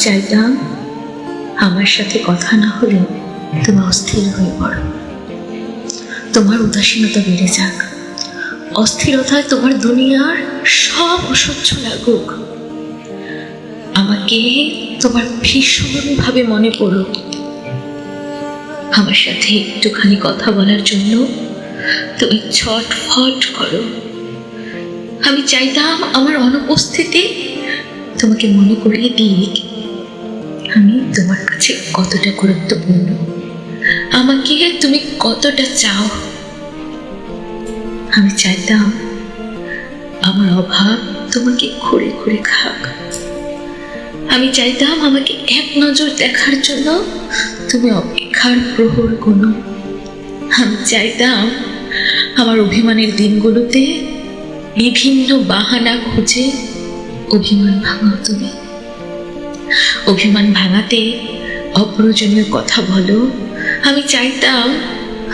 চাইতাম আমার সাথে কথা না হলে তুমি অস্থির হয়ে পড়ো, তোমার উদাসীনতা বেড়ে যাক, অস্থিরতায় তোমার দুনিয়ার সব অসহ্য লাগুক, আমাকে তোমার ভীষণভাবে মনে পড়ুক। আমার সাথে একটুখানি কথা বলার জন্য তুমি ছটফট করো। আমি চাইতাম আমার অনুপস্থিতি তোমাকে মনে করিয়ে দিক আমি তোমার কাছে কতটা গুরুত্বপূর্ণ, আমাকে তুমি কতটা চাও। আমি চাইতাম আমার অভাব তোমাকে ঘুরে ঘুরে খাক। আমি চাইতাম আমাকে এক নজর দেখার জন্য তুমি অপেক্ষার প্রহর গুনো। আমি চাইতাম আমার অভিমানের দিনগুলোতে বিভিন্ন বাহানা খুঁজে অভিমান ভাঙাও তুমি। অভিমান ভাঙাতে অপ্রয়োজনীয় কথা বলো। আমি চাইতাম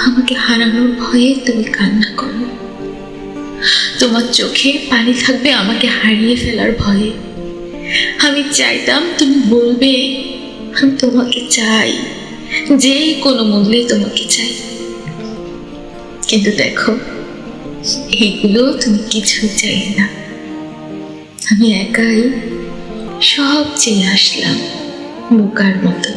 আমাকে হারানোর ভয়ে তুমি কান্না করো, তোমার চোখে পানি থাকবে আমাকে হারিয়ে ফেলার ভয়ে। আমি চাইতাম তুমি বলবে আমি তোমাকে চাই, যে কোনো মূল্যে তোমাকে চাই। কিন্তু দেখো, এইগুলো তুমি কিছুই চাই না। আমি একাই সব চেয়ে আসলাম বোকার মতো।